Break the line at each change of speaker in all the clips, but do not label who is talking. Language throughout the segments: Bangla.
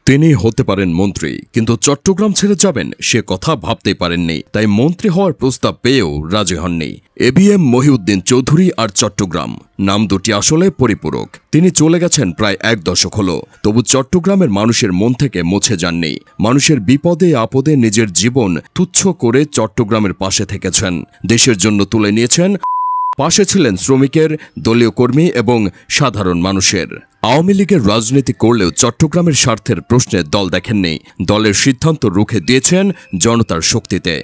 তিনি হতে পারেন মন্ত্রী, কিন্তু চট্টগ্রাম ছেড়ে যাবেন সে কথা ভাবতেই পারেননি। তাই মন্ত্রী হওয়ার প্রস্তাব পেয়েও রাজি হননি। এবিএম মহিউদ্দিন চৌধুরী আর চট্টগ্রাম নাম দুটি আসলে পরিপূরক। তিনি চলে গেছেন প্রায় 1 দশক হলো, তবু চট্টগ্রামের মানুষের মন থেকে মুছে যাননি। মানুষের বিপদে আপদে নিজের জীবন তুচ্ছ করে চট্টগ্রামের পাশে থেকেছেন। দেশের জন্য তুলে নিয়েছেন, পাশে ছিলেন শ্রমিকের, দলীয় কর্মী এবং সাধারণ মানুষের। আওয়ামী লীগের রাজনীতি করলেও চট্টগ্রামের স্বার্থের প্রশ্নে দল দেখেননি। দলের সিদ্ধান্ত রুখে দিয়েছেন জনতার শক্তিতে।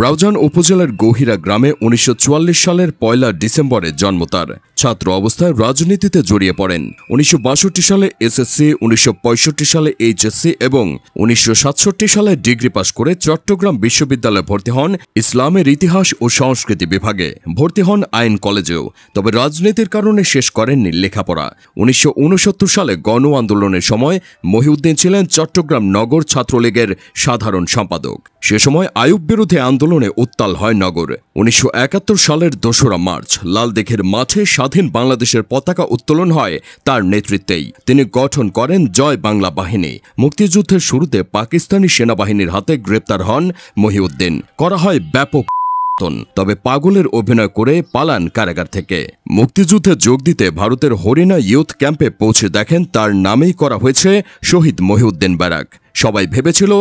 রাউজান উপজেলার গহিরা গ্রামে 1944 সালের 1 ডিসেম্বরে জন্ম তার। ছাত্র অবস্থায় রাজনীতিতে জড়িয়ে পড়েন। 1962 সালে এসএসসি, 1965 সালে এইচএসসি এবং 1967 সালে ডিগ্রি পাশ করে চট্টগ্রাম বিশ্ববিদ্যালয়ে ভর্তি হন। ইসলামের ইতিহাস ও সংস্কৃতি বিভাগে ভর্তি হন আইন কলেজেও। তবে রাজনীতির কারণে শেষ করেননি লেখাপড়া। 1969 সালে গণ আন্দোলনের সময় মহিউদ্দিন ছিলেন চট্টগ্রাম নগর ছাত্রলীগের সাধারণ সম্পাদক। সে সময় আইয়ুব বিরোধী আন্দোলনে উত্তাল হয় নগর। 1971 সালের 2রা মার্চ লালদীঘির মাঠে স্বাধীন বাংলাদেশের পতাকা উত্তোলন হয় তার নেতৃত্বেই। তিনি গঠন করেন জয় বাংলা বাহিনী। মুক্তিযুদ্ধের শুরুতে পাকিস্তানি সেনাবাহিনীর হাতে গ্রেপ্তার হন মহিউদ্দিন। করা হয় ব্যাপক, তবে পাগলের অভিনয় করে পালান কারাগার থেকে। মুক্তিযুদ্ধে যোগ দিতে ভারতের হরিণা ইউথ ক্যাম্পে পৌঁছে দেখেন তার নামেই করা হয়েছে শহীদ মহিউদ্দিন ব্যারাক। সবাই ভেবেছিল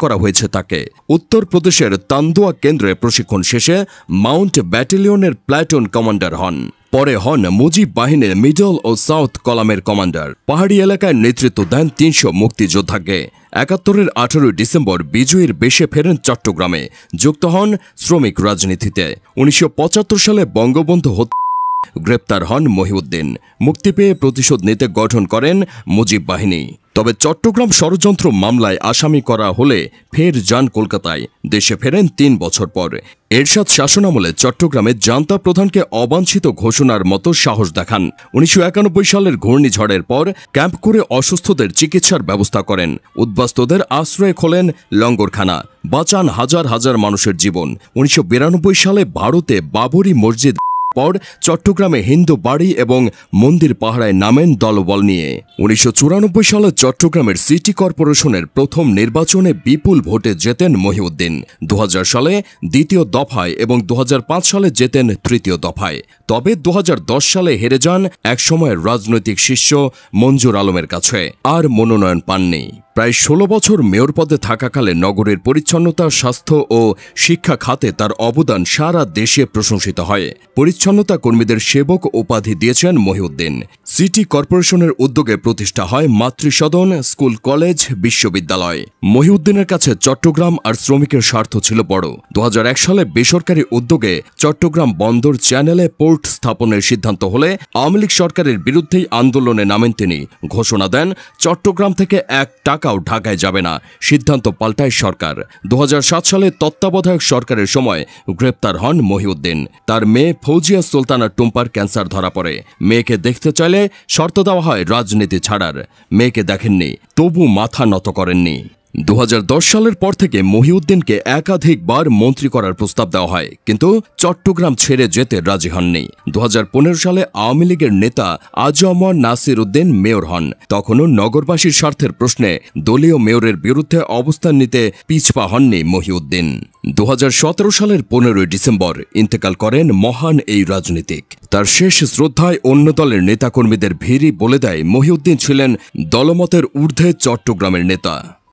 করা হয়েছে তাকে। উত্তরপ্রদেশের তান্দুয়া কেন্দ্রে প্রশিক্ষণ শেষে মাউন্ট ব্যাটালিয়নের প্লাটুন কমান্ডার হন। পরে হন মুজিব বাহিনীর মিডল ও সাউথ কলামের কমান্ডার। পাহাড়ি এলাকায় নেতৃত্ব দেন 300 মুক্তিযোদ্ধাকে। 71-এর 18 ডিসেম্বর বিজয়ীর বেশে ফেরেন চট্টগ্রামে। যুক্ত হন শ্রমিক রাজনীতিতে। 1975 সালে বঙ্গবন্ধু গ্রেপ্তার হন মহিউদ্দিন। মুক্তি পেয়ে প্রতিশোধ নিতে গঠন করেন মুজিব বাহিনী। তবে চট্টগ্রাম ষড়যন্ত্র মামলায় আসামি করা হলে ফের যান কলকাতায়। দেশে ফেরেন 3 বছর পর। এরশাদ শাসনামলে চট্টগ্রামে জান্তা প্রধানকে অবাঞ্ছিত ঘোষণার মতো সাহস দেখান। 1991 সালের ঘূর্ণিঝড়ের পর ক্যাম্প করে অসুস্থদের চিকিৎসার ব্যবস্থা করেন। উদ্বাস্তুদের আশ্রয়ে খোলেন লঙ্গরখানা। বাঁচান হাজার হাজার মানুষের জীবন। 1992 সালে ভারতে বাবরি মসজিদ পর চট্টগ্রামে হিন্দু বাড়ি এবং মন্দির পাহারায় নামেন দলবল নিয়ে। 1994 সালে চট্টগ্রামের সিটি কর্পোরেশনের প্রথম নির্বাচনে বিপুল ভোটে জেতেন মহিউদ্দিন। 2000 সালে দ্বিতীয় দফায় এবং 2005 সালে জেতেন তৃতীয় দফায়। তবে 2010 সালে হেরে যান একসময়ের রাজনৈতিক শিষ্য মঞ্জুর আলমের কাছে। আর মনোনয়ন পাননি। প্রায় 16 বছর মেয়র পদে থাকাকালে নগরের পরিচ্ছন্নতা, স্বাস্থ্য ও শিক্ষা খাতে তার অবদান সারা দেশে প্রশংসিত হয়। পরিচ্ছন্নতা কর্মীদের সেবক উপাধি দিয়েছেন মহিউদ্দিন। সিটি কর্পোরেশনের উদ্যোগে প্রতিষ্ঠা হয় মাতৃসদন, স্কুল, কলেজ, বিশ্ববিদ্যালয়। মহিউদ্দিনের কাছে চট্টগ্রাম আর শ্রমিকের স্বার্থ ছিল বড়। 2001 সালে বেসরকারি উদ্যোগে চট্টগ্রাম বন্দর চ্যানেলে পোর্ট স্থাপনের সিদ্ধান্ত হলে আওয়ামী লীগ সরকারের বিরুদ্ধেই আন্দোলনে নামেন তিনি। ঘোষণা দেন চট্টগ্রাম থেকে 1 টাকাও ঢাকায় যাবে না। সিদ্ধান্ত পাল্টায় সরকার। 2007 সালে তত্ত্বাবধায়ক সরকারের সময় গ্রেপ্তার হন মহিউদ্দিন। তার মেয়ে ফৌজিয়া সুলতানা টুম্পার ক্যান্সার ধরা পড়ে। মেয়েকে দেখতে চাইলে শর্ত দেওয়া হয় রাজনীতি ছাড়ার। মেয়েকে দেখেননি, তবু মাথা নত করেননি। 2010 সালের পর থেকে মহিউদ্দিনকে একাধিকবার মন্ত্রী করার প্রস্তাব দেওয়া হয়, কিন্তু চট্টগ্রাম ছেড়ে যেতে রাজি হননি। 2015 সালে আওয়ামী লীগের নেতা আজমর নাসির উদ্দিন মেয়র হন। তখনও নগরবাসীর স্বার্থের প্রশ্নে দলীয় মেয়রের বিরুদ্ধে অবস্থান নিতে পিছপা হননি মহিউদ্দিন। 2017 সালের 15 ডিসেম্বর ইন্তেকাল করেন মহান এই রাজনীতিক। তার শেষ শ্রদ্ধায় অন্য দলের নেতাকর্মীদের ভিড়ই বলে দেয় মহিউদ্দিন ছিলেন দলমতের ঊর্ধ্বে চট্টগ্রামের নেতা।